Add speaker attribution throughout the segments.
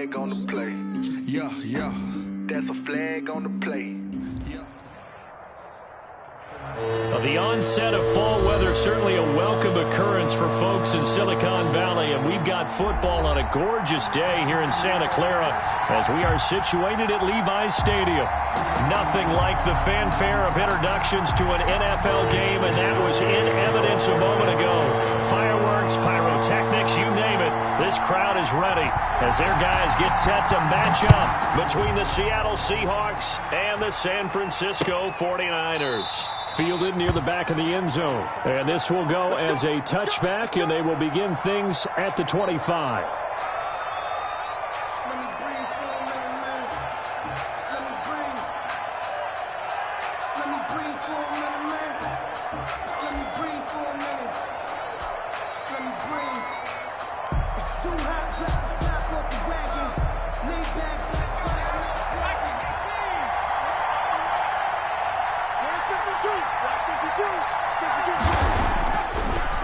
Speaker 1: flag on the play.
Speaker 2: Yeah, yeah.
Speaker 1: That's a flag on the play.
Speaker 3: The onset of fall weather, certainly a welcome occurrence for folks in Silicon Valley, and we've got football on a gorgeous day here in Santa Clara as we are situated at Levi's Stadium. Nothing like the fanfare of introductions to an NFL game, and that was in evidence a moment ago. Fireworks, pyrotechnics, you name it. This crowd is ready as their guys get set to match up between the Seattle Seahawks and the San Francisco 49ers. Fielded near the back of the end zone. And this will go as a touchback, and they will begin things at the 25.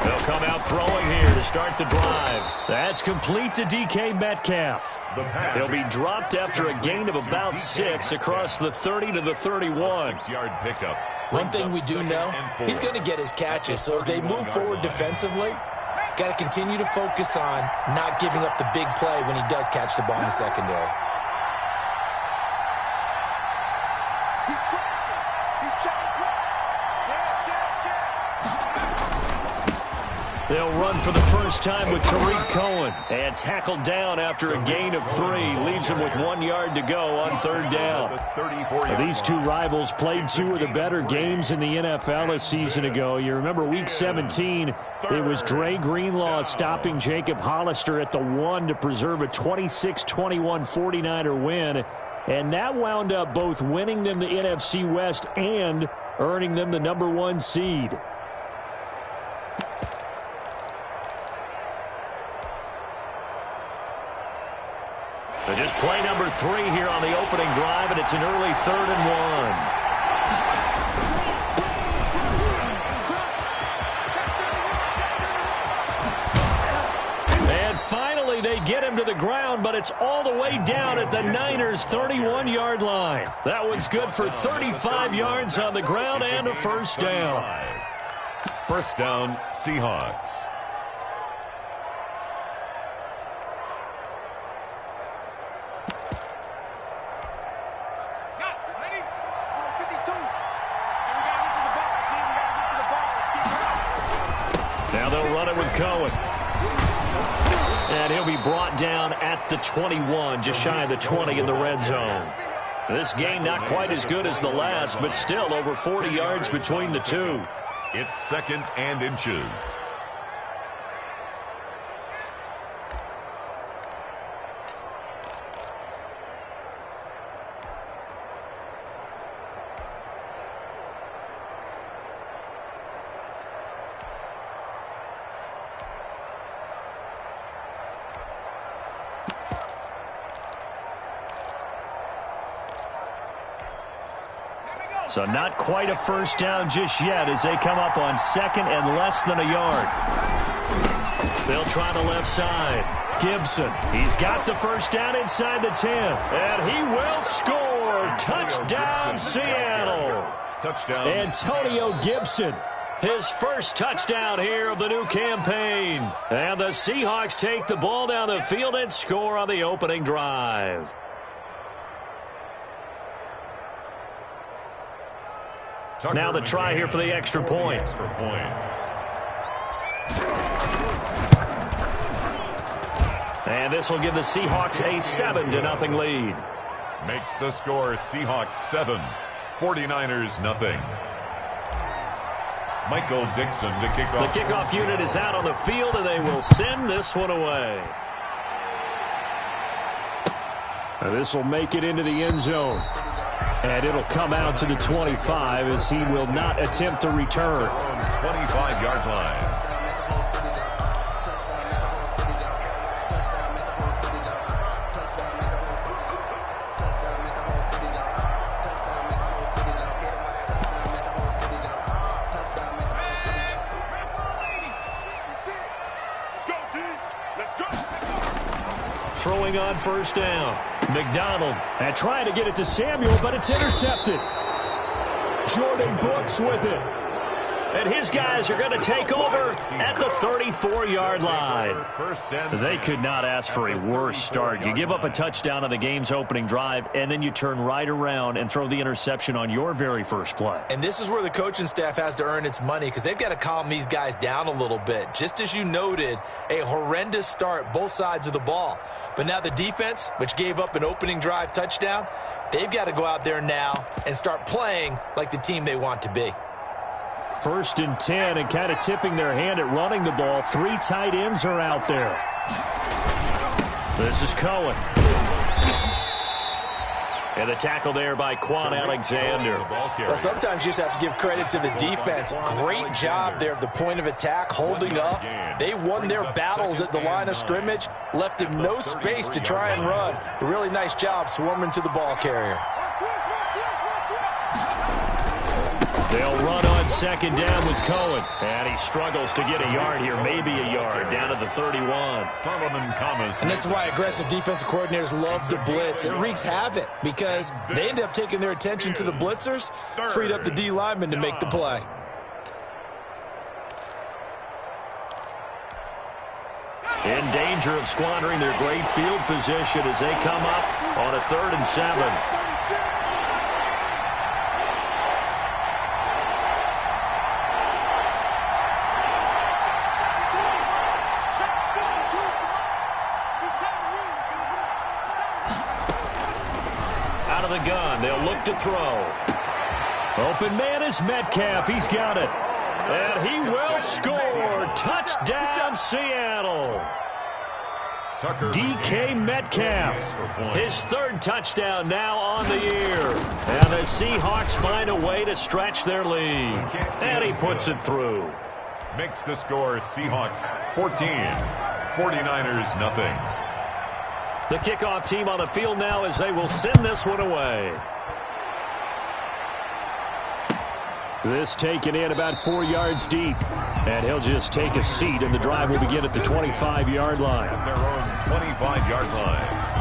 Speaker 3: They'll come out throwing here to start the drive. That's complete to DK Metcalf. He'll be dropped after a gain of about 6 across the 30 to the 31.
Speaker 4: 6-yard pickup.
Speaker 5: One thing we do know, he's going to get his catches. So as they move forward defensively, got to continue to focus on not giving up the big play when he does catch the ball in the secondary.
Speaker 3: They'll run for the first time with Tariq Cohen. And tackled down after a gain of 3. Leaves him with 1 yard to go on third down. These two rivals played 2 of the better games in the NFL a season ago. You remember Week 17, it was Dre Greenlaw stopping Jacob Hollister at the 1 to preserve a 26-21 49er win. And that wound up both winning them the NFC West and earning them the number 1 seed. Just play number 3 here on the opening drive, and it's an early 3rd and 1. And finally, they get him to the ground, but it's all the way down at the Niners' 31-yard line. That one's good for 35 yards on the ground and a first down.
Speaker 4: First down, Seahawks.
Speaker 3: Now they'll run it with Cohen. And he'll be brought down at the 21, just shy of the 20 in the red zone. This game not quite as good as the last, but still over 40 yards between the two.
Speaker 4: It's 2nd and inches.
Speaker 3: So not quite a first down just yet as they come up on 2nd and less than a yard. They'll try the left side. Gibson, he's got the first down inside the 10. And he will score. Touchdown, Seattle.
Speaker 4: Touchdown.
Speaker 3: Antonio Gibson. His first touchdown here of the new campaign. And the Seahawks take the ball down the field and score on the opening drive. Now the try here for the extra point. And this will give the Seahawks a 7-0 lead.
Speaker 4: Makes the score Seahawks 7, 49ers nothing. Michael Dixon to kick off.
Speaker 3: The kickoff unit is out on the field, and they will send this one away. This will make it into the end zone. And it'll come out to the 25 as he will not attempt to return.
Speaker 4: 25-yard line.
Speaker 3: throwing on first down. McDonald and trying to get it to Samuel, but it's intercepted. Jordan Brooks with it. And his guys are going to take over at the 34-yard line. They could not ask for a worse start. You give up a touchdown on the game's opening drive, and then you turn right around and throw the interception on your very first play.
Speaker 5: And this is where the coaching staff has to earn its money because they've got to calm these guys down a little bit. Just as you noted, a horrendous start, both sides of the ball. But now the defense, which gave up an opening drive touchdown, they've got to go out there now and start playing like the team they want to be.
Speaker 3: 1st and 10, and kind of tipping their hand at running the ball. 3 tight ends are out there. This is Cohen. And the tackle there by Quan Alexander.
Speaker 5: Well, sometimes you just have to give credit to the defense. Great job there at the point of attack, holding up. They won their battles at the line of scrimmage, left them no space to try and run. A really nice job swarming to the ball carrier.
Speaker 3: They'll run on 2nd down with Cohen. And he struggles to get a yard here, maybe a yard, down to the 31.
Speaker 4: Solomon Thomas.
Speaker 5: And this is why aggressive defensive coordinators love to blitz. It wreaks havoc because they end up taking their attention to the blitzers, freed up the D lineman to make the play.
Speaker 3: In danger of squandering their great field position as they come up on a 3rd and 7. The gun. They'll look to throw. Open man is Metcalf. He's got it. And he will score. Touchdown, Seattle. DK Metcalf. His 3rd touchdown now on the year. And the Seahawks find a way to stretch their lead. And he puts it through.
Speaker 4: Makes the score Seahawks 14. 49ers nothing.
Speaker 3: The kickoff team on the field now as they will send this one away. This taken in about 4 yards deep. And he'll just take a seat, and the drive will begin at the 25-yard line.
Speaker 4: At their own 25-yard line.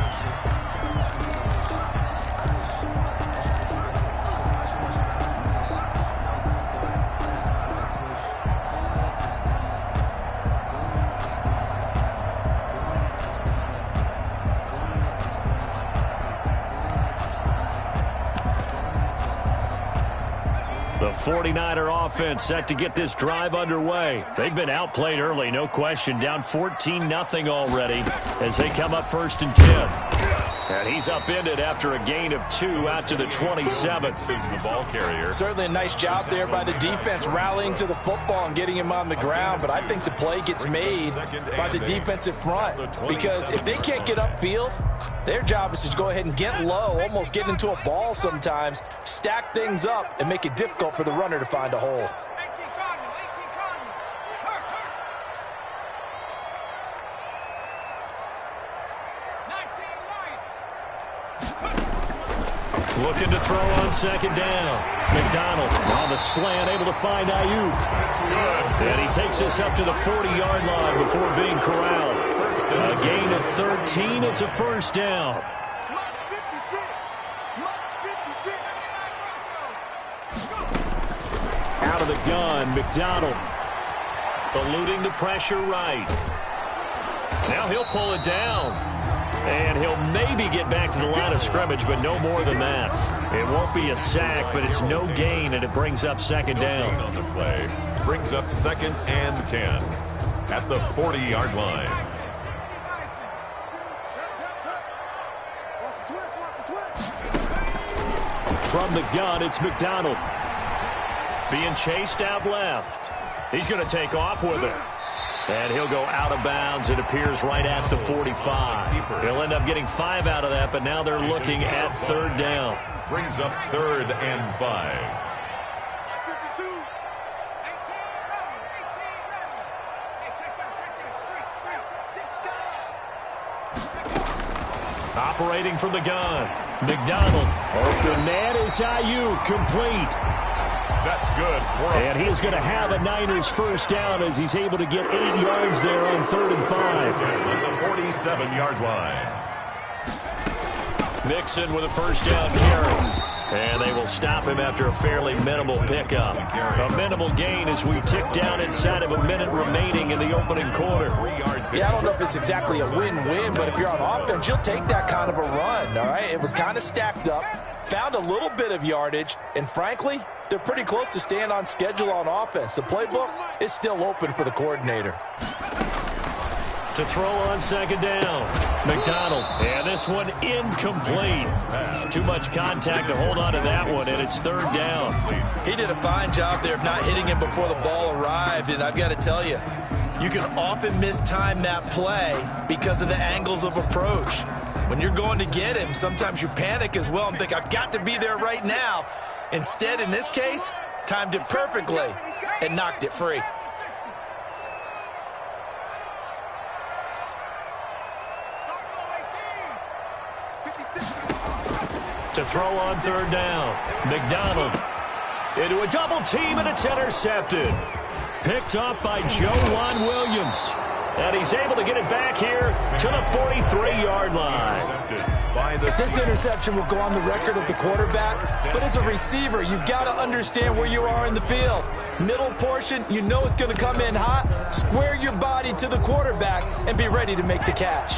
Speaker 3: The 49er offense set to get this drive underway. They've been outplayed early, no question. Down 14-0 already as they come up 1st and 10. And he's upended after a gain of 2 out to the 27.
Speaker 4: The ball carrier.
Speaker 5: Certainly a nice job there by the defense rallying to the football and getting him on the ground. But I think the play gets made by the defensive front. Because if they can't get upfield, their job is to go ahead and get low, almost get into a ball sometimes, stack things up, and make it difficult for the runner to find a hole.
Speaker 3: Looking to throw on 2nd down. McDonald on the slant, able to find Ayuk. And he takes us up to the 40-yard line before being corralled. A gain of 13. It's a 1st down. Out of the gun, McDonald. Eluding the pressure right. Now he'll pull it down. And he'll maybe get back to the line of scrimmage, but no more than that. It won't be a sack, but it's no gain, and it brings up 2nd down.
Speaker 4: On the play. Brings up 2nd and 10 at the 40-yard line.
Speaker 3: From the gun, it's McDonald. Being chased out left. He's going to take off with it. And he'll go out of bounds. It appears right at the 45. He'll end up getting 5 out of that, but now they're looking at 3rd down.
Speaker 4: Brings up 3rd and 5.
Speaker 3: Operating from the gun. McDonald. Open man is Ayuk. Complete.
Speaker 4: That's good.
Speaker 3: And he is going to have a Niners first down as he's able to get 8 yards there on 3rd and 5.
Speaker 4: At the 47-yard line.
Speaker 3: Mixon with a first down carry. And they will stop him after a fairly minimal pickup. A minimal gain as we tick down inside of a minute remaining in the opening quarter.
Speaker 5: Yeah, I don't know if it's exactly a win-win, but if you're on offense, you'll take that kind of a run, all right? It was kind of stacked up, found a little bit of yardage, and frankly, they're pretty close to staying on schedule on offense. The playbook is still open for the coordinator.
Speaker 3: To throw on 2nd down, McDonald. And this one incomplete. Too much contact to hold on to that one, and it's 3rd down.
Speaker 5: He did a fine job there of not hitting him before the ball arrived, and I've got to tell you, you can often mistime that play because of the angles of approach. When you're going to get him, sometimes you panic as well and think, I've got to be there right now. Instead, in this case, timed it perfectly and knocked it free.
Speaker 3: To throw on 3rd down, McDonald into a double team, and it's intercepted. Picked up by Juan Williams. And he's able to get it back here to the 43-yard line.
Speaker 5: This interception will go on the record of the quarterback, but as a receiver, you've got to understand where you are in the field. Middle portion, you know it's going to come in hot. Square your body to the quarterback and be ready to make the catch.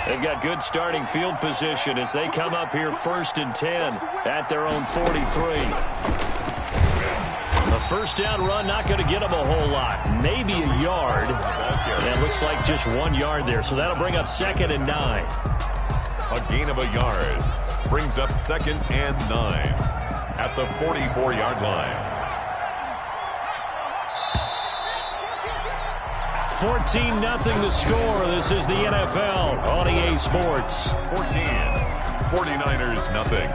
Speaker 3: They've got good starting field position as they come up here 1st and 10 at their own 43. A first down run, not going to get them a whole lot. Maybe a yard. And it looks like just 1 yard there. So that'll bring up 2nd and 9.
Speaker 4: A gain of a yard brings up 2nd and 9 at the 44-yard line.
Speaker 3: 14-0 the score. This is the NFL on EA Sports.
Speaker 4: 14. 49ers nothing.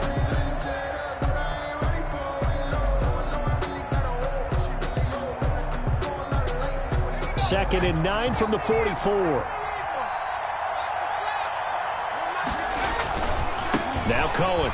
Speaker 3: Second and 9 from the 44. Now Cohen.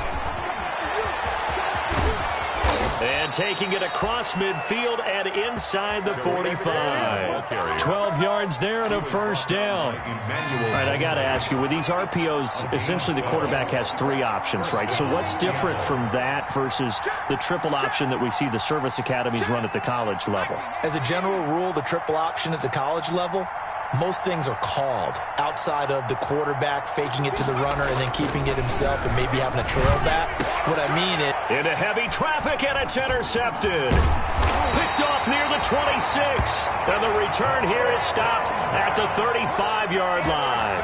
Speaker 3: And taking it across midfield and inside the 45. 12 yards there and a first down. All right, I got to ask you, with these RPOs, essentially the quarterback has 3 options, right? So what's different from that versus the triple option that we see the service academies run at the college level?
Speaker 5: As a general rule, the triple option at the college level, most things are called outside of the quarterback faking it to the runner and then keeping it himself and maybe having a trail back. What I mean is...
Speaker 3: Into heavy traffic, and it's intercepted. Picked off near the 26. And the return here is stopped at the 35-yard line.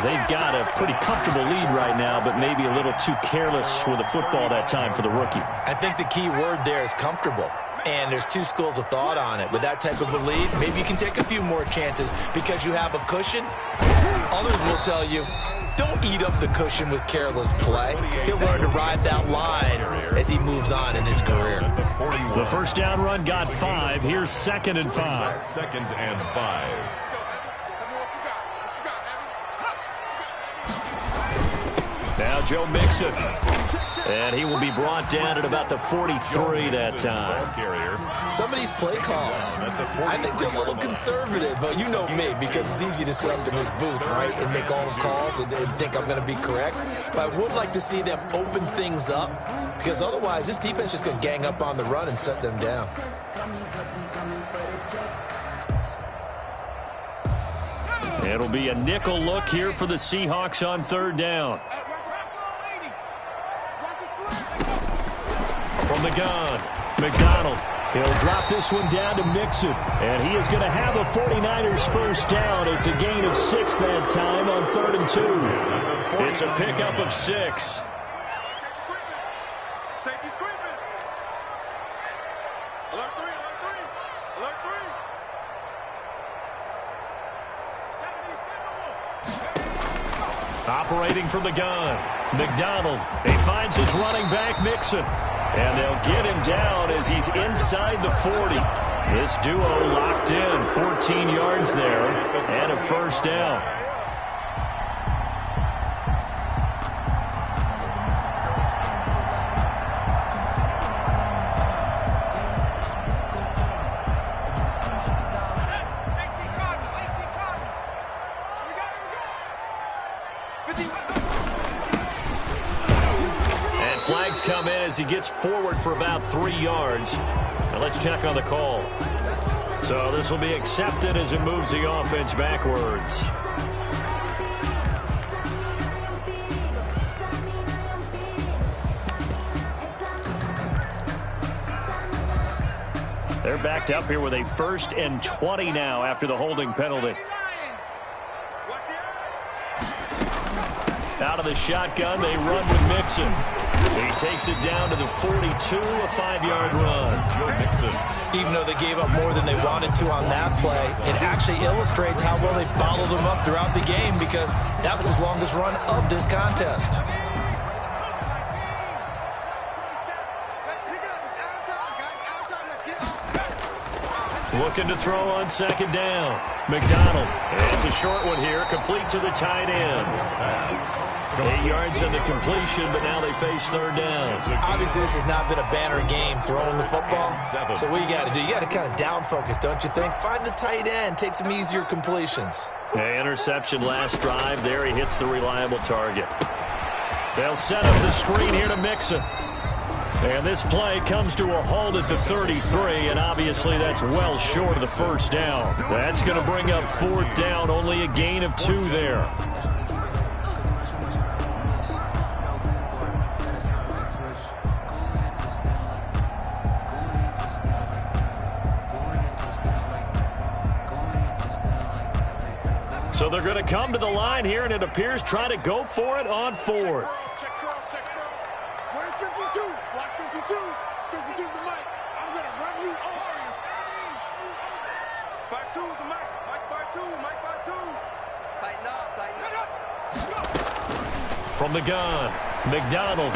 Speaker 3: They've got a pretty comfortable lead right now, but maybe a little too careless with the football that time for the rookie.
Speaker 5: I think the key word there is comfortable. And there's 2 schools of thought on it. With that type of a lead, maybe you can take a few more chances because you have a cushion. Others will tell you, don't eat up the cushion with careless play. He'll learn to ride that line as he moves on in his career.
Speaker 3: The first down run got 5. Here's 2nd and 5.
Speaker 4: 2nd and 5.
Speaker 3: Now Joe Mixon. And he will be brought down at about the 43 that time.
Speaker 5: Some of these play calls, I think they're a little conservative, but you know me, because it's easy to sit up in this booth, right, and make all the calls and think I'm going to be correct. But I would like to see them open things up, because otherwise this defense is just going to gang up on the run and shut them down.
Speaker 3: It'll be a nickel look here for the Seahawks on 3rd down. From the gun, McDonald. He'll drop this one down to Mixon. And he is going to have a 49ers first down. It's a gain of 6 that time on 3rd and 2. It's a pickup of 6. Operating from the gun, McDonald. He finds his running back, Mixon. And they'll get him down as he's inside the 40. This duo locked in, 14 yards there, and a first down. And flags come in as he gets forward for about 3 yards. Now let's check on the call. So this will be accepted as it moves the offense backwards. They're backed up here with a 1st and 20 now after the holding penalty. Out of the shotgun, they run with Mixon. He takes it down to the 42, a 5-yard run.
Speaker 5: Even though they gave up more than they wanted to on that play, it actually illustrates how well they followed them up throughout the game, because that was his longest run of this contest.
Speaker 3: Looking to throw on 2nd down. McDonald. It's a short one here, complete to the tight end. 8 yards on the completion, but now they face 3rd down.
Speaker 5: Obviously, this has not been a banner game throwing the football. So what you got to do, you got to kind of down focus, don't you think? Find the tight end, take some easier completions.
Speaker 3: The interception last drive. There he hits the reliable target. They'll set up the screen here to Mixon. And this play comes to a halt at the 33, and obviously that's well short of the 1st down. That's going to bring up 4th down, only a gain of 2 there. So they're going to come to the line here, and it appears trying to go for it on 4th.
Speaker 1: Where's 52? Block 52. 52's the mic. I'm going to run you over. 52's the mic. Mike 52. Mike 52. Tighten up. Tighten up.
Speaker 3: From the gun, McDonald.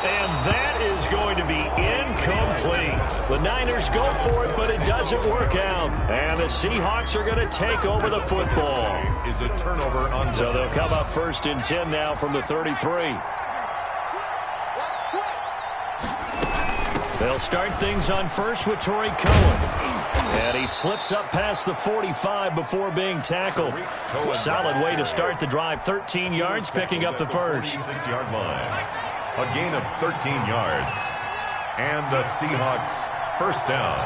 Speaker 3: And that is going to be incomplete. The Niners go for it, but it doesn't work out. And the Seahawks are going to take over the football.
Speaker 4: Is a turnover on.
Speaker 3: So they'll come up 1st and 10 now from the 33. They'll start things on 1st with Torrey Cohen. And he slips up past the 45 before being tackled. A solid way to start the drive. 13 yards, picking up the 1st.
Speaker 4: 46-yard line. A gain of 13 yards. And the Seahawks 1st down.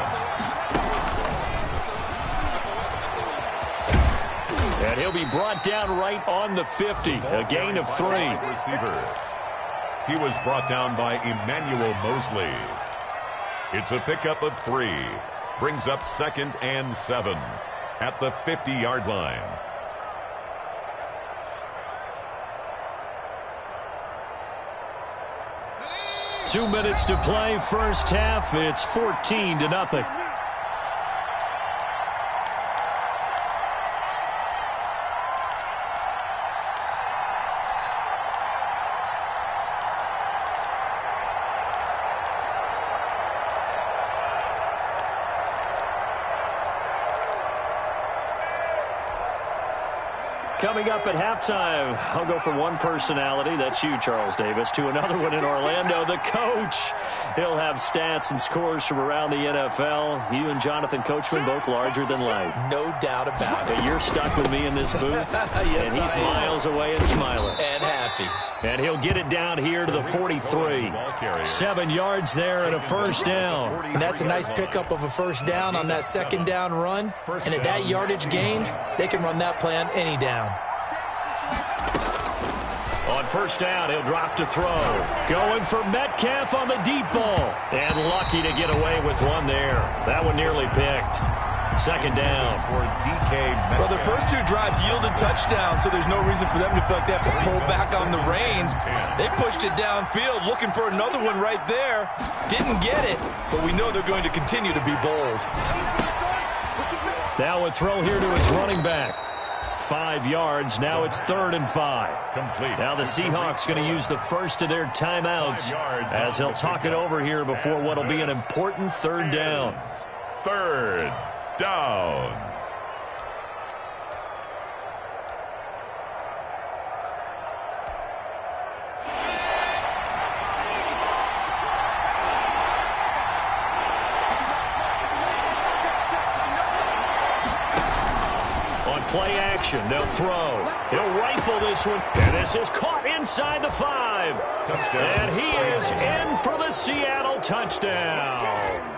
Speaker 3: And he'll be brought down right on the 50. A gain of 3.
Speaker 4: Receiver. He was brought down by Emmanuel Mosley. It's a pickup of 3. Brings up 2nd and 7 at the 50-yard line.
Speaker 3: Two minutes to play, 1st half. It's 14-0. Coming up at halftime, I'll go from one personality, that's you, Charles Davis, to another one in Orlando, the coach. He'll have stats and scores from around the NFL. You and Jonathan Coachman, both larger than life.
Speaker 5: No doubt about it.
Speaker 3: And you're stuck with me in this booth,
Speaker 5: yes,
Speaker 3: and he's miles away and smiling.
Speaker 5: And happy.
Speaker 3: And he'll get it down here to the 43. 7 yards there and a 1st down.
Speaker 5: And that's a nice pickup of a 1st down on that 2nd down run. And at that yardage gained, they can run that play on any down.
Speaker 3: On 1st down, he'll drop to throw. Going for Metcalf on the deep ball. And lucky to get away with one there. That one nearly picked. 2nd down.
Speaker 5: Well, the first 2 drives yielded touchdowns, so there's no reason for them to feel like they have to pull back on the reins. They pushed it downfield, looking for another one right there. Didn't get it, but we know they're going to continue to be bold.
Speaker 3: Now a throw here to his running back. 5 yards. Now it's 3rd and 5.
Speaker 4: Complete.
Speaker 3: Now the Seahawks going to use the first of their timeouts as he'll talk it over here before what will be an important 3rd down.
Speaker 4: 3rd down.
Speaker 3: On play action, they'll throw. He'll rifle this one. And this is caught inside the 5.
Speaker 4: Touchdown.
Speaker 3: And he is in for the Seattle touchdown.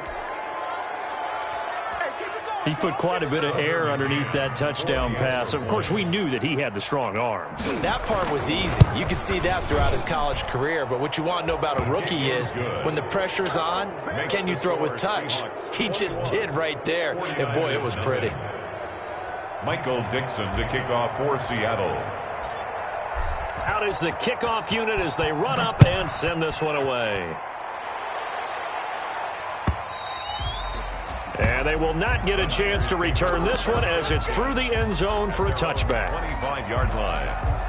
Speaker 3: He put quite a bit of air underneath that touchdown pass. Of course, we knew that he had the strong arm.
Speaker 5: That part was easy. You could see that throughout his college career. But what you want to know about a rookie is when the pressure's on, can you throw with touch? He just did right there. And, boy, it was pretty.
Speaker 4: Michael Dixon to kick off for Seattle.
Speaker 3: Out is the kickoff unit as they run up and send this one away. And they will not get a chance to return this one as it's through the end zone for a touchback.
Speaker 4: 25-yard line.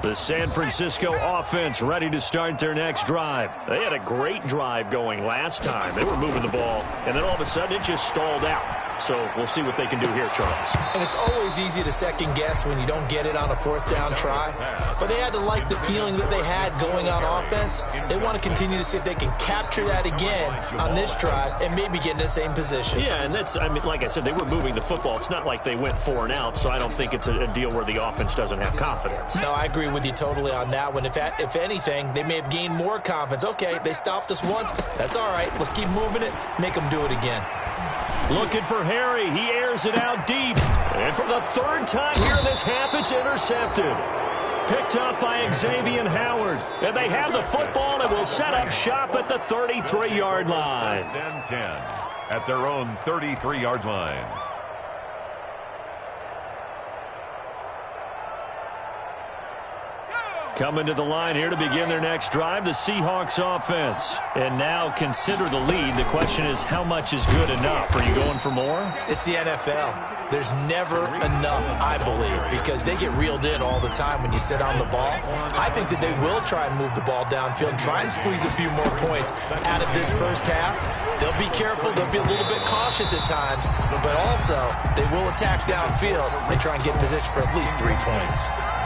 Speaker 3: The San Francisco offense ready to start their next drive. They had a great drive going last time. They were moving the ball, and then all of a sudden it just stalled out. So we'll see what they can do here, Charles.
Speaker 5: And it's always easy to second guess when you don't get it on a 4th down try. But they had to like the feeling that they had going on offense. They want to continue to see if they can capture that again on this drive and maybe get in the same position.
Speaker 3: Yeah, and that's, I mean, like I said, they were moving the football. It's not like they went 4 and out, so I don't think it's a deal where the offense doesn't have confidence.
Speaker 5: No, I agree with you totally on that one. If anything, they may have gained more confidence. Okay, they stopped us once. That's all right. Let's keep moving it. Make them do it again.
Speaker 3: Looking for Harry. He airs it out deep. And for the 3rd time here in this half, it's intercepted. Picked up by Xavier Howard. And they have the football and will set up shop at the 33-yard line.
Speaker 4: 10 at their own 33-yard line.
Speaker 3: Coming to the line here to begin their next drive, the Seahawks offense. And now consider the lead. The question is, how much is good enough? Are you going for more?
Speaker 5: It's the NFL. There's never enough, I believe, because they get reeled in all the time when you sit on the ball. I think that they will try and move the ball downfield, try and squeeze a few more points out of this first half. They'll be careful. They'll be a little bit cautious at times, but also they will attack downfield and try and get position for at least 3 points.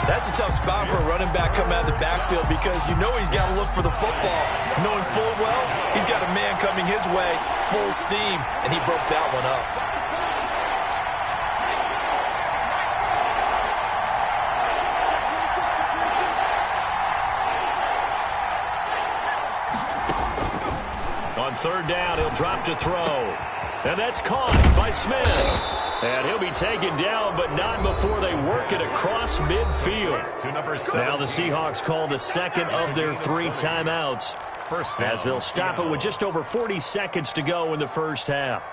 Speaker 5: That's a tough spot for a running back coming out of the backfield because you know he's got to look for the football, knowing full well he's got a man coming his way, full steam, and he broke that one up.
Speaker 3: On 3rd down, he'll drop to throw. And that's caught by Smith. And he'll be taken down, but not before they work it across midfield.
Speaker 4: To number 7.
Speaker 3: Now the Seahawks call the second of their 3 timeouts as they'll stop it with just over 40 seconds to go in the first half.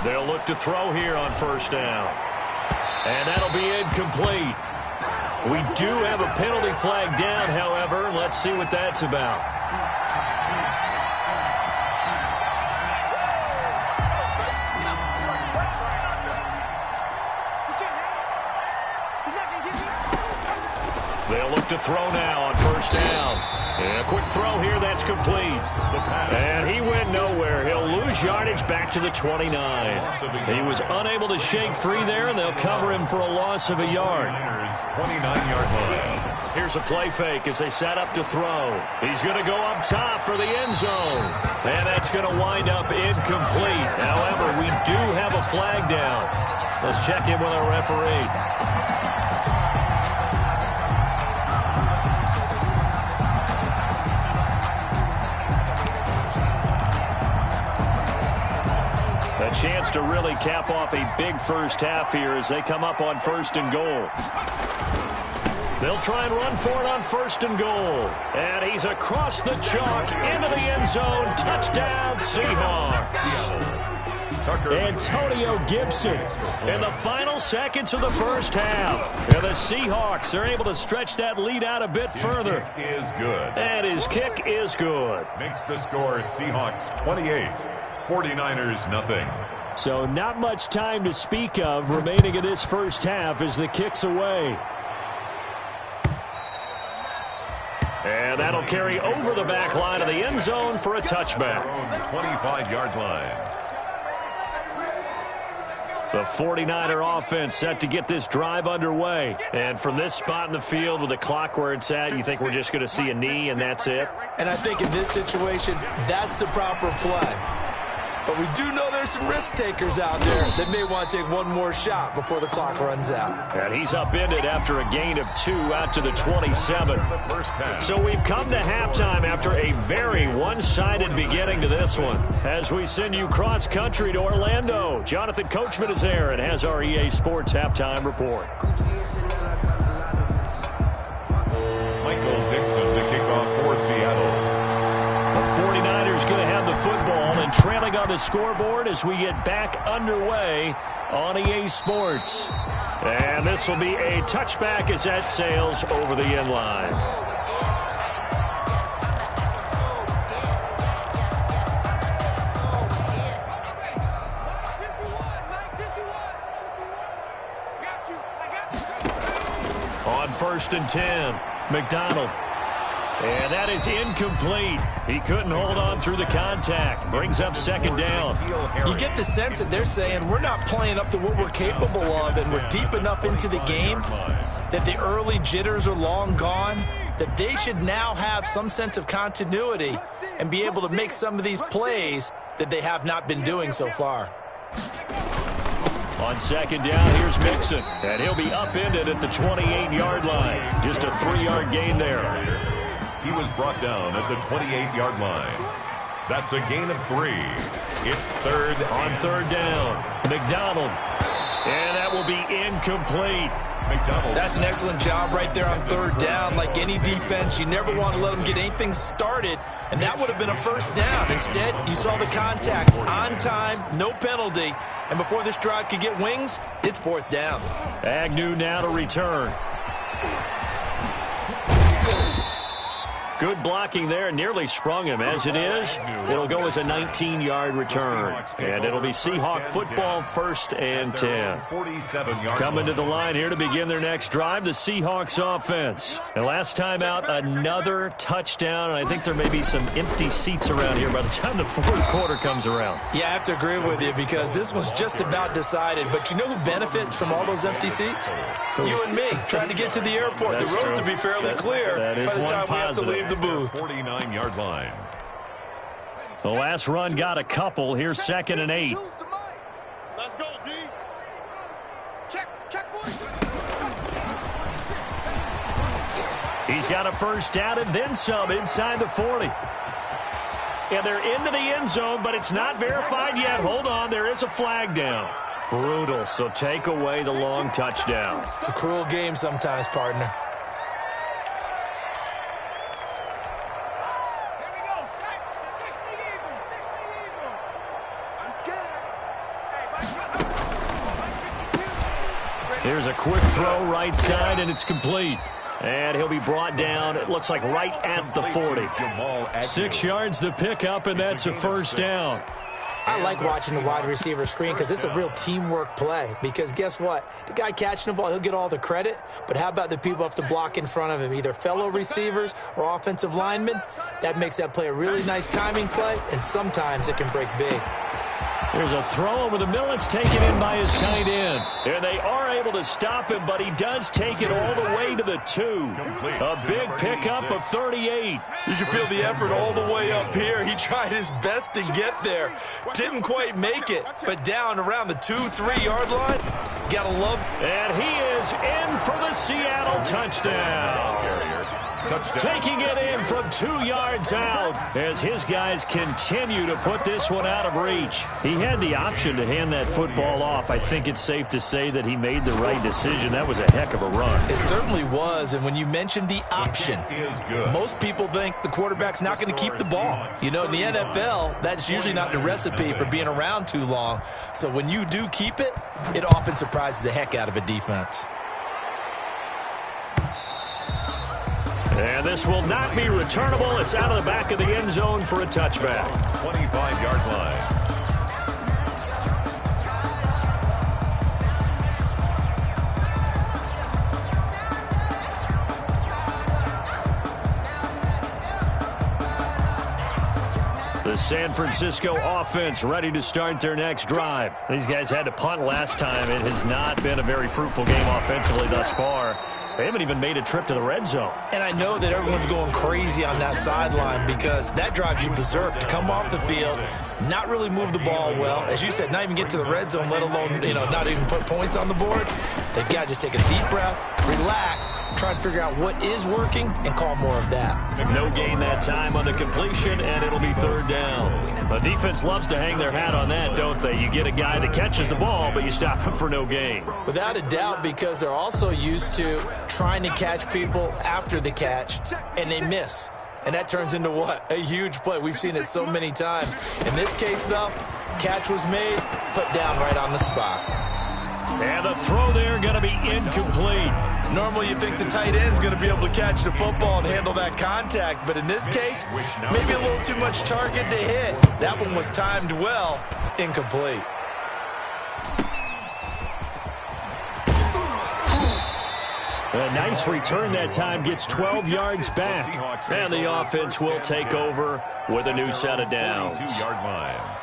Speaker 3: They'll look to throw here on 1st down. And that'll be incomplete. We do have a penalty flag down, however. Let's see what that's about. They'll look to throw now on 1st down. And a quick throw here, that's complete. And he went nowhere. He'll lose yardage back to the 29. He was unable to shake free there, and they'll cover him for a loss of a yard.
Speaker 4: 29-yard line.
Speaker 3: Here's a play fake as they set up to throw. He's going to go up top for the end zone. And that's going to wind up incomplete. However, we do have a flag down. Let's check in with our referee. A chance to really cap off a big first half here as they come up on 1st and goal. They'll try and run for it on 1st and goal. And he's across the chalk into the end zone. Touchdown, Seahawks. Antonio Gibson in the final seconds of the first half. And the Seahawks are able to stretch that lead out a bit further.
Speaker 4: His kick is good.
Speaker 3: And his kick is good.
Speaker 4: Makes the score Seahawks 28, 49ers nothing.
Speaker 3: So not much time to speak of remaining in this first half as the kick's away. And that'll carry over the back line of the end zone for a touchback.
Speaker 4: 25-yard line.
Speaker 3: The 49er offense set to get this drive underway. And from this spot in the field with the clock where it's at, you think we're just going to see a knee and that's it?
Speaker 5: And I think in this situation, that's the proper play. But we do know there's some risk takers out there that may want to take one more shot before the clock runs out.
Speaker 3: And he's upended after a gain of 2 out to the 27. So we've come to halftime after a very one-sided beginning to this one. As we send you cross-country to Orlando, Jonathan Coachman is there and has our EA Sports halftime report.
Speaker 4: Michael Dixon, the kickoff for Seattle.
Speaker 3: The 49ers going to have the football and trailing on the scoreboard as we get back underway on EA Sports. And this will be a touchback as that sails over the end line. On 1st and 10, McDonald. And that is incomplete. He couldn't hold on through the contact. Brings up 2nd down.
Speaker 5: You get the sense that they're saying we're not playing up to what we're capable of, and we're deep enough into the game that the early jitters are long gone, that they should now have some sense of continuity and be able to make some of these plays that they have not been doing so far.
Speaker 3: On 2nd down, here's Mixon. And he'll be upended at the 28-yard line. Just a 3-yard gain there.
Speaker 4: He was brought down at the 28-yard line. That's a gain of 3. It's 3rd
Speaker 3: on 3rd down. McDonald. And that will be incomplete.
Speaker 4: McDonald.
Speaker 5: That's an excellent job right there on 3rd down. Like any defense, you never want to let them get anything started, and that would have been a 1st down. Instead, you saw the contact on time, no penalty, and before this drive could get wings, it's 4th down.
Speaker 3: Agnew now to return. Good blocking there, nearly sprung him. As it is, it'll go as a 19-yard return. And it'll be Seahawk football, 1st and 10. Coming to the line here to begin their next drive, the Seahawks offense. And last time out, another touchdown. And I think there may be some empty seats around here by the time the 4th quarter comes around.
Speaker 5: Yeah, I have to agree with you because this one's just about decided. But you know who benefits from all those empty seats? You and me, trying to get to the airport.
Speaker 3: That's
Speaker 5: the road
Speaker 3: true.
Speaker 5: to be fairly clear
Speaker 3: by the time
Speaker 5: we have to leave the booth.
Speaker 4: 49-yard line.
Speaker 3: The last run got a couple. Here's 2nd and 8.
Speaker 1: Let's go, D. Check for it.
Speaker 3: He's got a 1st down and then some inside the 40. And they're into the end zone, but it's not verified yet. Hold on, there is a flag down. Brutal, so take away the long touchdown.
Speaker 5: It's a cruel game sometimes, partner.
Speaker 3: Here's a quick throw right side, and it's complete. And he'll be brought down, it looks like right at the 40. 6 yards the pickup, and that's a 1st down.
Speaker 5: I like watching the wide receiver screen because it's a real teamwork play. Because guess what? The guy catching the ball, he'll get all the credit. But how about the people who have to block in front of him, either fellow receivers or offensive linemen? That makes that play a really nice timing play, and sometimes it can break big.
Speaker 3: There's a throw over the middle. It's taken in by his tight end. And they are able to stop him, but he does take it all the way to the 2. A big pickup of 38.
Speaker 5: You can feel the effort all the way up here. He tried his best to get there. Didn't quite make it, but down around the 2-3 yard line. Gotta love.
Speaker 3: And he is in for the Seattle touchdown. Taking it in from 2 yards out as his guys continue to put this one out of reach. He had the option to hand that football off. I think it's safe to say that he made the right decision. That was a heck of a run.
Speaker 5: It certainly was, and when you mentioned the option, most people think the quarterback's not going to keep the ball. You know, in the NFL, that's usually not the recipe for being around too long. So when you do keep it, it often surprises the heck out of a defense.
Speaker 3: And this will not be returnable. It's out of the back of the end zone for a touchback.
Speaker 4: 25-yard line.
Speaker 3: The San Francisco offense ready to start their next drive. These guys had to punt last time. It has not been a very fruitful game offensively thus far. They haven't even made a trip to the red zone. And
Speaker 5: I know that everyone's going crazy on that sideline because that drives you berserk to come off the field, not really move the ball well. As you said, not even get to the red zone, let alone, not even put points on the board. They've got to just take a deep breath, relax, try and figure out what is working, and call more of that.
Speaker 3: No gain that time on the completion, and it'll be third down. The defense loves to hang their hat on that, don't they? You get a guy that catches the ball, but you stop him for no gain.
Speaker 5: Without a doubt, because they're also used to trying to catch people after the catch, and they miss. And that turns into what? A huge play. We've seen it so many times. In this case, though, catch was made, put down right on the spot.
Speaker 3: And the throw there going to be incomplete.
Speaker 5: Normally you think the tight end's going to be able to catch the football and handle that contact, but in this case, maybe a little too much target to hit. That one was timed well, incomplete.
Speaker 3: A nice return that time, gets 12 yards back. And the offense will take over with a new set of downs.
Speaker 4: 2-yard line.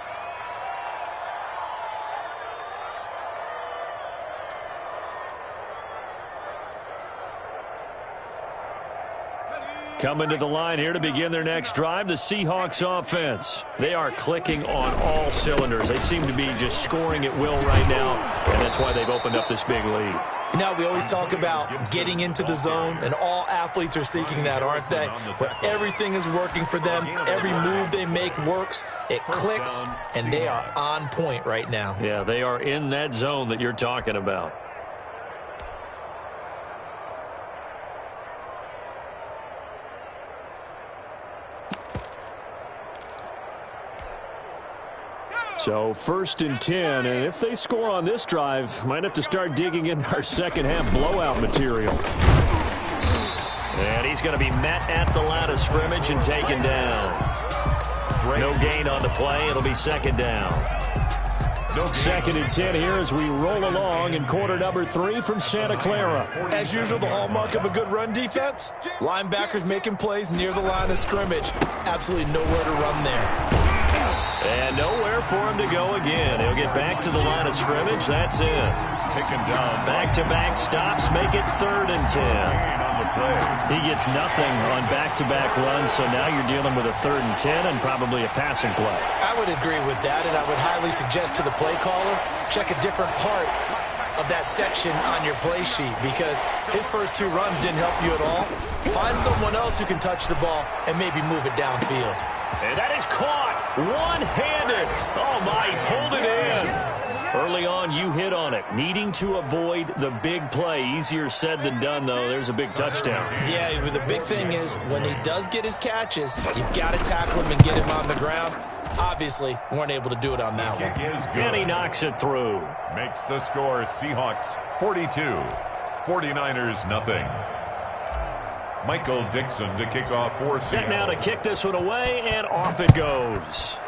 Speaker 3: Coming to the line here to begin their next drive, the Seahawks offense. They are clicking on all cylinders. They seem to be just scoring at will right now, and that's why they've opened up this big lead.
Speaker 5: You know, we always talk about getting into the zone, and all athletes are seeking that, aren't they? Where everything is working for them, every move they make works, it clicks, and they are on point right now.
Speaker 3: Yeah, they are in that zone that you're talking about. So 1st and 10, and if they score on this drive, might have to start digging in our second half blowout material. And he's going to be met at the line of scrimmage and taken down. No gain on the play. It'll be second down. 2nd and 10 here as we roll along in quarter number 3 from Santa Clara.
Speaker 5: As usual, the hallmark of a good run defense, linebackers making plays near the line of scrimmage. Absolutely nowhere to run there.
Speaker 3: And nowhere for him to go again. He'll get back to the line of scrimmage. That's it.
Speaker 4: Taken down.
Speaker 3: Back-to-back stops make it 3rd and 10. He gets nothing on back-to-back runs, so now you're dealing with a 3rd and 10 and probably a passing play.
Speaker 5: I would agree with that, and I would highly suggest to the play caller, check a different part of that section on your play sheet, because his first 2 runs didn't help you at all. Find someone else who can touch the ball and maybe move it downfield.
Speaker 3: And that is caught one-handed. Oh, my, he pulled it in. Early on, you hit on it. Needing to avoid the big play. Easier said than done, though. There's a big touchdown.
Speaker 5: Yeah, the big thing is when he does get his catches, you've got to tackle him and get him on the ground. Obviously, weren't able to do it on that one.
Speaker 3: And he knocks it through.
Speaker 4: Makes the score Seahawks 42, 49ers nothing. Michael Dixon to kick off for Seattle.
Speaker 3: Set now to kick this one away, and off it goes.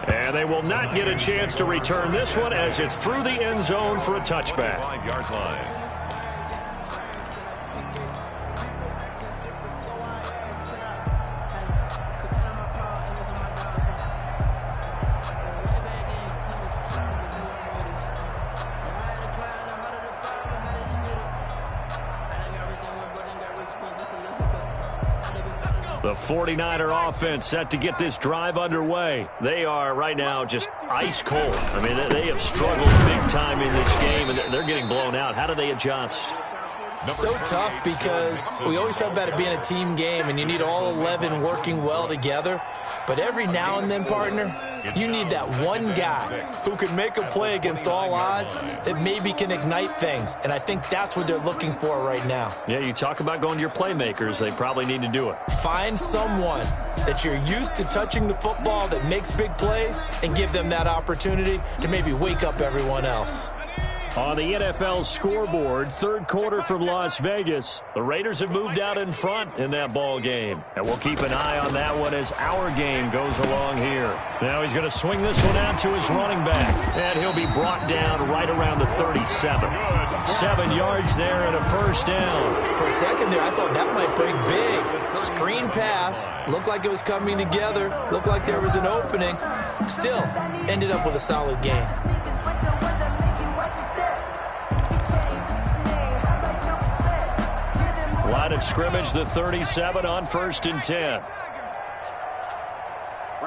Speaker 3: And they will not get a chance to return this one as it's through the end zone for a touchback.
Speaker 4: 5-yard line.
Speaker 3: The 49er offense set to get this drive underway. They are right now just ice cold. I mean, they have struggled big time in this game, and they're getting blown out. How do they adjust?
Speaker 5: So tough because we always talk about it being a team game, and you need all 11 working well together. But every now and then, partner, you need that one guy who can make a play against all odds that maybe can ignite things. And I think that's what they're looking for right now.
Speaker 3: Yeah, you talk about going to your playmakers. They probably need to do it.
Speaker 5: Find someone that you're used to touching the football that makes big plays and give them that opportunity to maybe wake up everyone else.
Speaker 3: On the NFL scoreboard, third quarter from Las Vegas. The Raiders have moved out in front in that ball game. And we'll keep an eye on that one as our game goes along here. Now he's going to swing this one out to his running back. And he'll be brought down right around the 37. 7 yards there and a first down.
Speaker 5: For a second there, I thought that might break big. Screen pass. Looked like it was coming together. Looked like there was an opening. Still, ended up with a solid game.
Speaker 3: Line of scrimmage, the 37 on 1st and 10.
Speaker 1: Right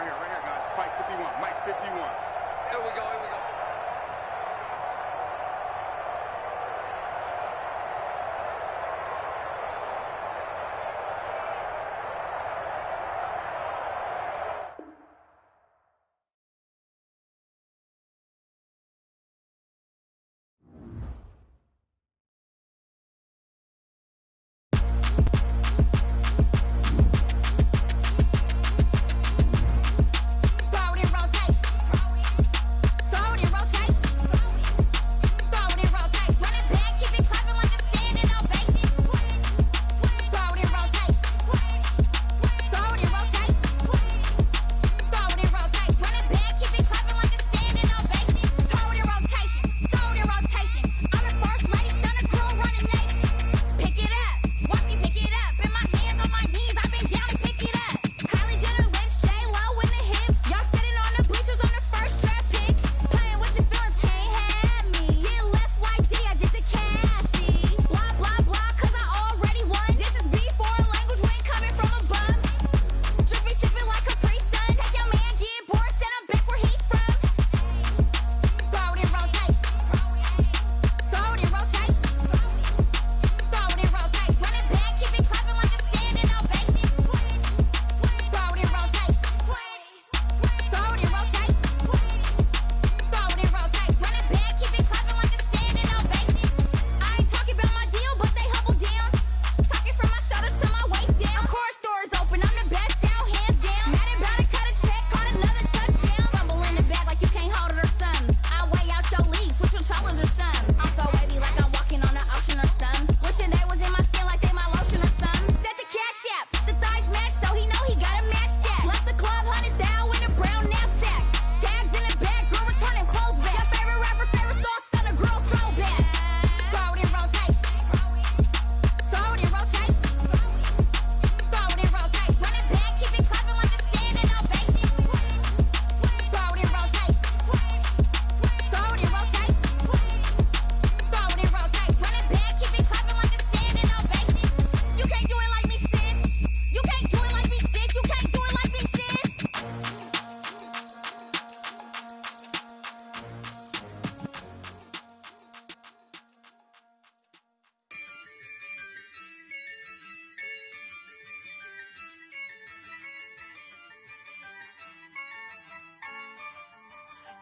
Speaker 1: here, guys. Mike 51. Mike 51. Here we go.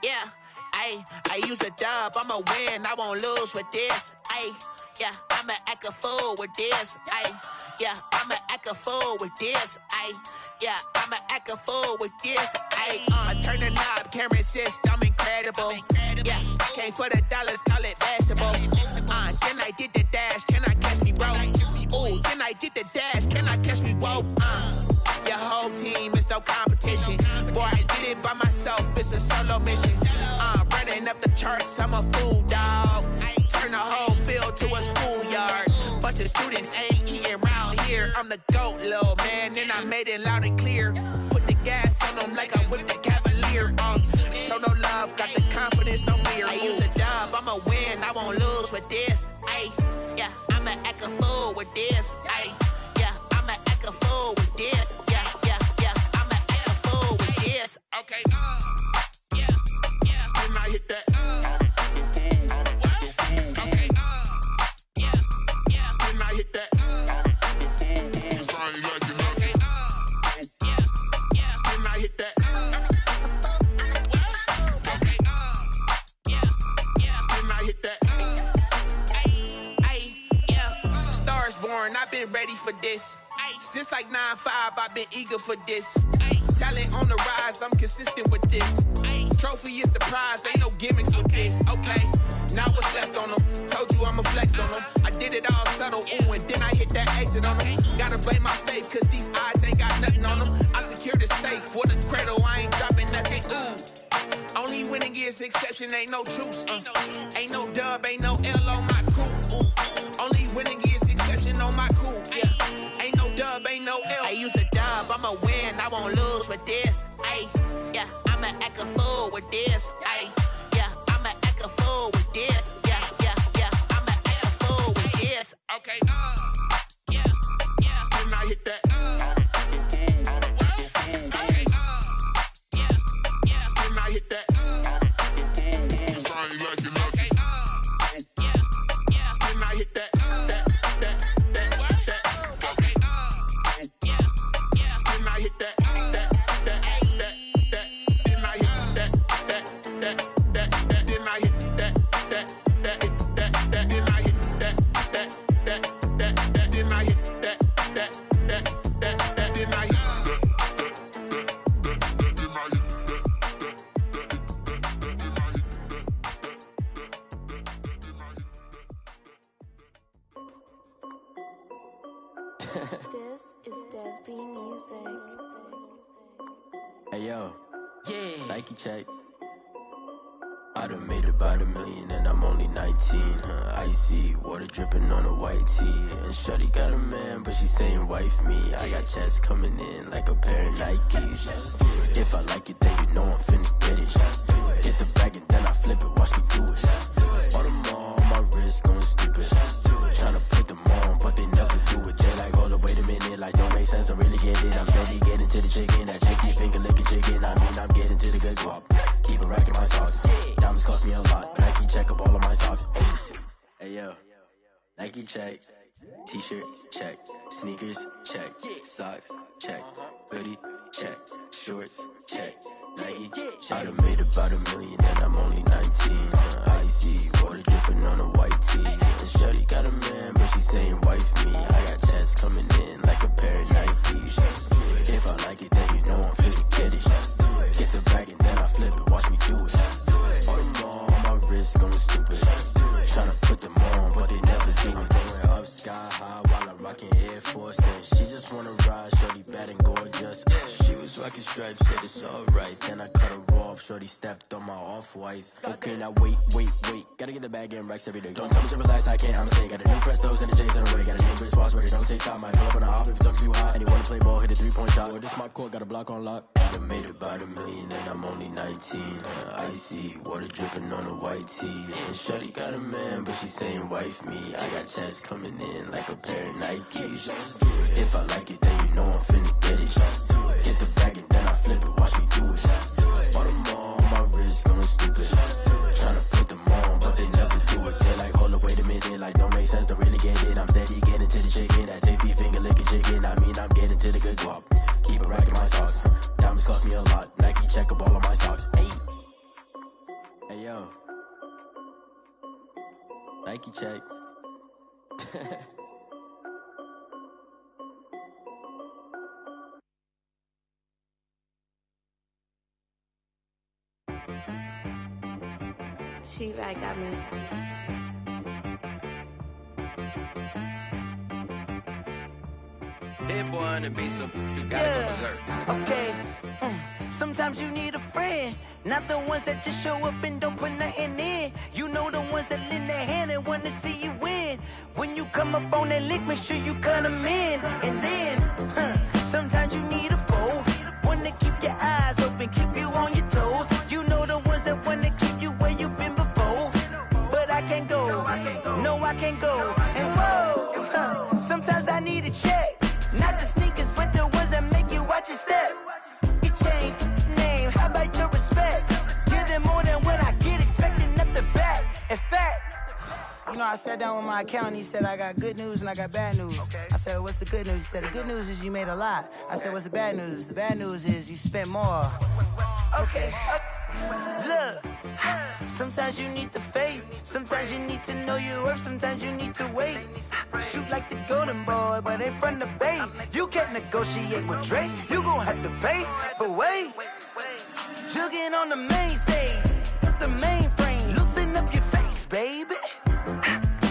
Speaker 2: Yeah, I use a dub, I'ma win, I won't lose with this. Yeah, I'ma act a fool with this. Yeah, I'ma act a fool with this. Yeah, I'ma act a fool with this. Turn the knob, can't resist, I'm incredible. Yeah, came for the dollars, call it vegetable. Then I did the dash, can I catch me, bro? Ooh, then I did the dash, can I catch me, whoa? Your whole team is no competition. Boy, I did it by myself, it's a solo mission. Running up the charts, I'm a fool, dog. Turn the whole field to a schoolyard. Bunch of students ain't eating round here. I'm the GOAT, little man, and I made it loud and clear. Put the gas on them like I'm with the Cavalier. Show no love, got the confidence, no fear. I use a dub, I'ma win, I won't lose with this. Yeah, I'ma act a fool with this. Yeah, I'ma act a fool with this. Yeah. Okay, yeah, yeah. Then I hit that. Okay, yeah, yeah. Then I hit that. Cause I ain't like it nothing. Okay, yeah, yeah. Then I hit that. Okay, yeah, yeah. Then I hit that. Ay, yeah. Stars born, I've been ready for this. Since like 9-5, I've been eager for this. Talent on the rise, I'm consistent with this. Trophy is the prize, ain't no gimmicks with this. Okay, now what's left on them? Told you I'ma flex on them. I did it all subtle, ooh, and then I hit that exit on them. Gotta blame my faith, cause these odds ain't got nothing on them. I secure the safe for the cradle, I ain't dropping nothing, ooh. Only winning is exception, ain't no truce. Ain't no dub, ain't no L on my crew. Only winning is exception on my crew, yeah. Ain't no dub, ain't no L. I use a dub, I'ma win, I won't lose with this. Ay, yeah, I'ma act a fool with this. Ay, yeah, I'ma act a fool with this. Yeah, yeah, yeah, I'ma act a fool with this. Okay, yeah, yeah. Then I hit that. Okay, yeah, yeah. Then I hit that. Cause I ain't like it nothing. Okay, yeah, yeah. Then I hit that.
Speaker 6: This is Dev B Music.
Speaker 7: Hey yo, yeah. Nike check. I done made about $1 million and I'm only 19. Icy water dripping on a white tee. And shorty got a man, but she saying wife me. I got checks coming in like a pair of Nikes. If I like it, then you know I'm finna get it. Hit the bag and then I flip it, watch me do it. All them on my wrist going stupid. Tryna put them on, but they never do it. Jay like, hold up, wait a minute, like don't make sense, don't really get it. I'm steady getting to the chicken, that chicky finger licking chicken. I mean, I'm getting to the good guap. Keep a rack in my socks. Diamonds cost me a lot. Nike check up all of my socks. Hey yo, Nike check. T-shirt check. Sneakers check. Socks check. Hoodie check. Shorts check. Nike I done made about $1 million and I'm only 19. Icy water dripping on a white tee. And shorty got a man, but she saying wife me. I got checks coming in like a pair of Nikes. If I like it, then you know I'm finna get it. Get the bag and then I flip it, watch me do it. All them on my wrist going stupid. Tryna put them on, but they never do it. Going up sky high while I'm rocking Air Force. And she just wanna ride, shorty bad and gorgeous. She was rocking stripes, said it's alright. Then I cut her off, shorty stepped on my off-whites. Okay, now wait. Gotta get the bag and racks every day. Don't tell me to relax, I can't, I'ma say. Got a new Prestos and the J's in the way. Got a new wristwatch, but it don't take time. I pull up on the hop if it's too hot. And you wanna play ball, hit a 3-point shot. Or this my court, got a block on lock. I done made about $1 million and I'm only 19. Icy water dripping on a white tee. And shorty got a man, but she saying wife me. I got checks coming in like a pair of Nikes. If I like it, then you know I'm finna get it. Get the bag and then I flip it, watch me do it. All them on my wrist going stupid. Tryna put them on, but they never do it. They like, hold up, wait a minute, like don't make sense, don't really get it. I'm steady getting to the chicken, that tasty finger licking chicken. I mean, I'm getting to the good guap. Keep a rack in my socks. Diamonds cost me a lot. Nike check up all of my socks. Hey yo, Nike check.
Speaker 6: She-Rag got me.
Speaker 8: Hit boy on the beat, so you gotta go berserk.
Speaker 9: Okay. Sometimes you need a friend, not the ones that just show up and don't put nothing in. You know the ones that lend their hand and want to see you win. When you come up on that lick, make sure you cut them in. And then, sometimes you need a foe, one to keep your eyes open, keep you on your toes. You know the ones that want to keep you where you've been before. But I can't go, no I can't go. And whoa, sometimes I need a check. Not the sneakers, but the ones that make you watch your step. You change name, how about know, I sat down with my accountant. He said, I got good news and I got bad news. Okay. I said, what's the good news? He said, the good news is you made a lot. I said, what's the bad news? The bad news is you spent more. Okay. Look, sometimes you need the faith. Sometimes you need to know your worth. Sometimes you need to wait. Shoot like the golden boy, but in front of the bay. You can't negotiate with Drake. You gon' have to pay. But wait, jugging on the main stage. The mainframe, loosen up your face, baby.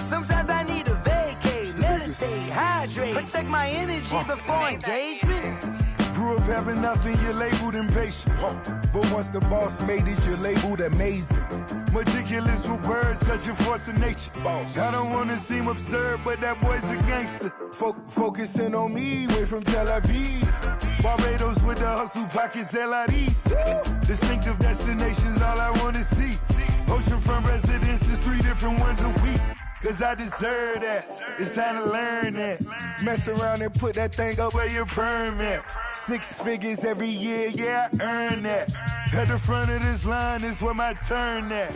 Speaker 9: Sometimes I need a vacate, meditate, hydrate, protect my energy before engagement.
Speaker 10: Grew up having nothing, you're labeled impatient. But once the boss made it, you're labeled amazing. Meticulous with words, such a force of nature. I don't wanna seem absurd, but that boy's a gangster. Focusing on me, way from Tel Aviv. Barbados with the hustle pockets, LIDs. Distinctive destinations, all I wanna see. Oceanfront residences, 3 different ones a week. Cause I deserve that, it's time to learn that. Mess around and put that thing up where your permit. 6 figures every year, yeah, I earn that. At the front of this line is where my turn at.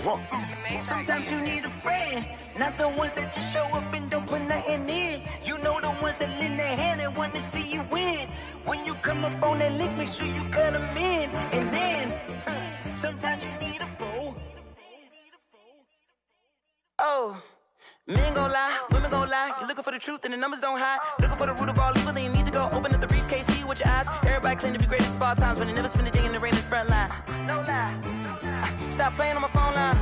Speaker 9: Sometimes you need a friend, not the ones that just show up and don't put nothing in. You know the ones that lend their hand and want to see you win. When you come up on that lick, make sure you cut them in. And then, sometimes you need a fool. Oh. Men gon' lie, women gon' lie. You're looking for the truth and the numbers don't hide. Looking for the root of all evil, then you need to go open up the briefcase, see with your eyes. Everybody claim to be greatest of all times, but they never spend a day in the rain in the front line. No lie. Stop playing on my phone line.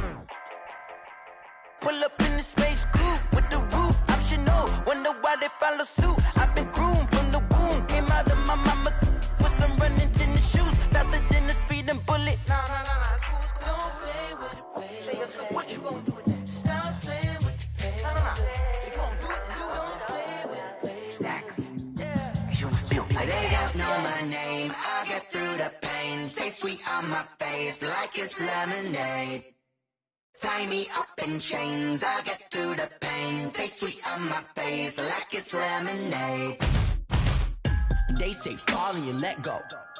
Speaker 9: Pull up in the space coupe with the roof optional. Wonder why they follow suit. I've been groomed from the womb. Came out of my mama with some running tennis shoes. Faster than the speeding bullet. Nah, it's cool, it's cool. Don't play with it, play. Say what you gon' do with that? Stop playing.
Speaker 11: They don't know my name, I'll get through the pain. Taste sweet on my face like it's lemonade. Tie me up in chains, I'll get through the pain. Taste sweet on my face like it's lemonade.
Speaker 12: They say fall and you let go,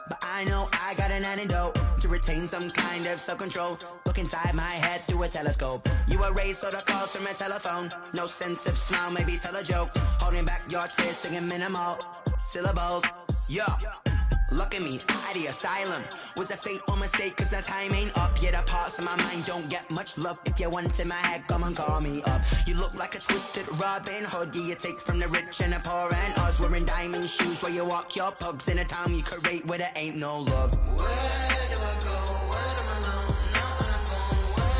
Speaker 12: but I know I got an antidote to retain some kind of self-control. Look inside my head through a telescope. You erase all the calls from a telephone. No sense of smile, maybe tell a joke. Holding back your tears, singing minimal syllables. Yeah, look at me, at the asylum. Was a fate or mistake, cause the time ain't up. Yet the parts of my mind don't get much love. If you want in my head, come and call me up. You look like a twisted Robin Hood. Yeah, you take from the rich and the poor and us. Wearing diamond shoes where you walk your pugs in a town you create where there ain't no love.
Speaker 11: Where do I go? When I'm alone? Not on the phone. When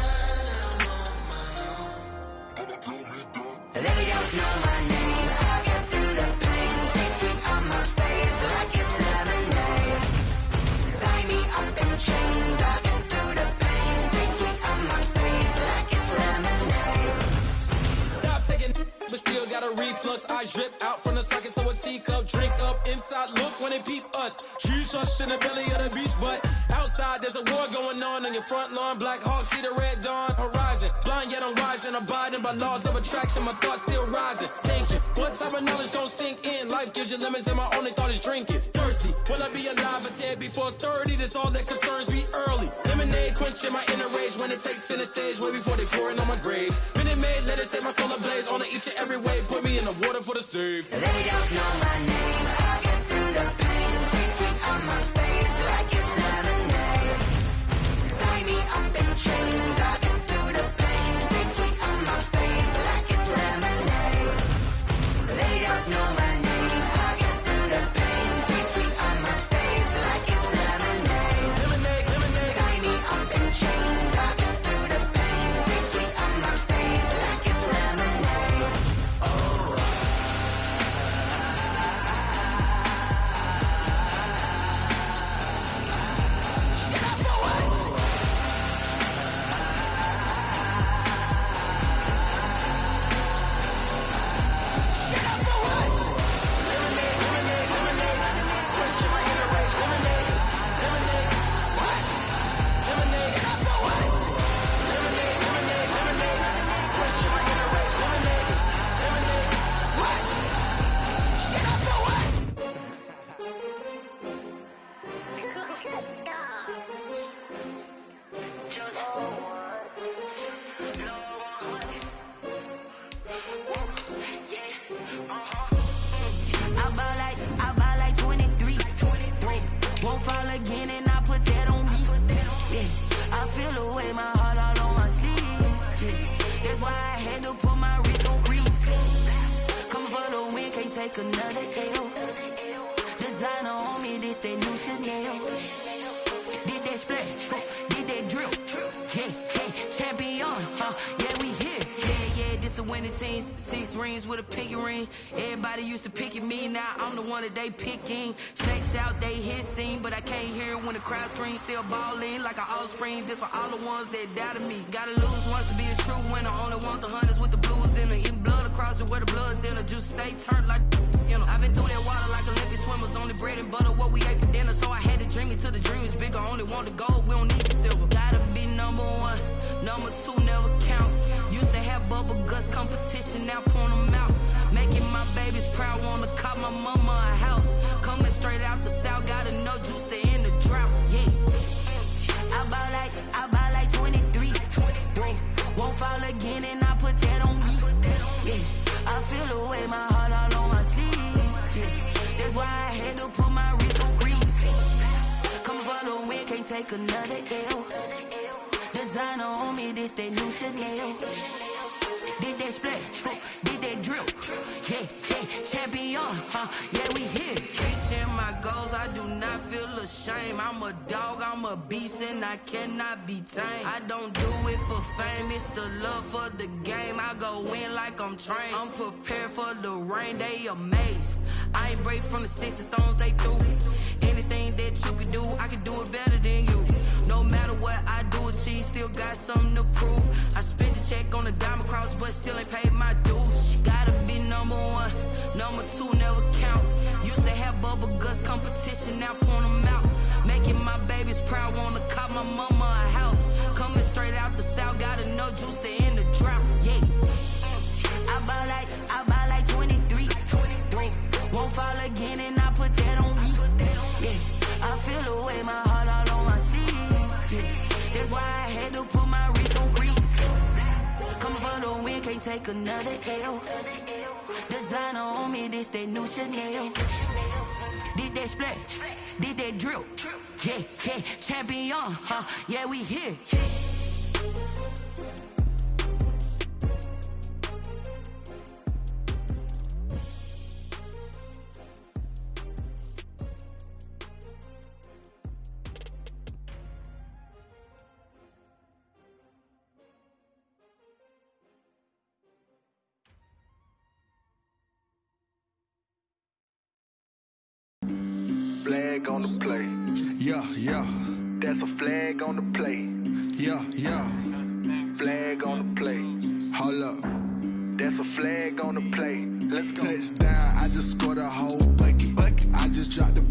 Speaker 11: I'm on my own. They don't know my name. I get through the pain. Taste sweet on my face like it's lemonade. Tie me up in chains. I get through the pain. Taste sweet on my face like it's lemonade.
Speaker 5: Stop taking, but still got a reflux. I drip out from the socket to a teacup. Drink up inside, look when they peep us. Choose us in the belly of the beast, but outside there's a war going on your front lawn. Black Hawk, see the red dawn horizon. Blind yet I'm rising, abiding by laws of attraction. My thoughts still rising, thinking what type of knowledge don't sink in. Life gives you limits and my only thought is drinking. Thirsty, will I be alive or dead before 30? That's all that concerns me early. Lemonade quenching my inner rage when it takes center stage way before they pour it on my grave. Minute Maid, let it set my soul ablaze on each and every way. Put me in the water for the save.
Speaker 11: They don't know my name, I get through the pain. Taste sweet on my face like it's lemonade. Tie me up in chains, I get through the pain. Taste sweet on my face like it's lemonade. They don't know my name, I get through the pain. Taste sweet on my face like it's lemonade. Tie me up in chains, I get through the pain. Taste sweet on my face like it's lemonade.
Speaker 12: again and I put that on me. Yeah, I feel the way, my heart all on my sleeve. Yeah, that's why I had to put my wrist on freeze. Coming for the win, can't take another L. Designer on me, this that new Chanel. Did that splash, did that drill. Yeah, champion, yeah, we here. Yeah, this the winning team. 6 rings with a pinky ring. Everybody used to pick at me, now I'm the one that they picking. Snakes out, they hit scene, but I can't hear when the crowd screams. Still balling like an offspring. This for all the ones that doubted me. Gotta lose once to be a true winner. Only want the hunters with the blues in it. Eating blood across it where the blood dinner. Juice stay turned like, you know. I've been through that water like Olympic swimmers. Only bread and butter, what we ate for dinner. So I had to dream it till the dream is bigger. Only want the gold, we don't need the silver. Gotta be number 1, number 2 never count. Used to have bubble guts competition, now point them out. Making my babies proud, wanna cop my mama a house. Coming straight out the south, gotta know juice to end the drought. Yeah, I buy like 23. Won't fall again and I put that on me. Yeah, I feel the way, my heart all on my sleeve. Yeah, that's why I had to put my wrist on freeze. Coming for the win, can't take another L. Designer on me, this that new Chanel. Did that splash, did that drill. Yeah, champion, yeah, we here. Reaching my goals, I do not feel ashamed. I'm a dog, I'm a beast, and I cannot be tamed. I don't do it for fame, it's the love for the game. I go in like I'm trained. I'm prepared for the rain, they amazed. I ain't break from the sticks and stones they threw. Anything that you could do, I can do it better than you. No matter what I do, achieve, still got something to prove. I spent the check on the diamond cross, but still ain't paid my dues. Gotta be number 1, number 2 never count. Used to have bubble guts competition, now point them out. Making my babies proud, wanna cop my mama a house. Coming straight out the south, gotta know juice to end the drought. Yeah, I buy like 23. Won't fall again and I put that on me. Yeah, I feel the way, my heart all on my sleeve. Yeah, that's why I had to put my wrist on freeze. Coming for the win, can't take another L. Designer on me, this that new Chanel. Did that splash, did that drill. Yeah, champion, yeah, we here.
Speaker 1: Flag on the play.
Speaker 10: Yeah.
Speaker 1: That's a flag on the play.
Speaker 10: Yeah.
Speaker 1: Flag on the play.
Speaker 10: Hold up.
Speaker 1: That's a flag on the play. Let's go.
Speaker 10: Touchdown, I just scored a whole bucket. I just dropped the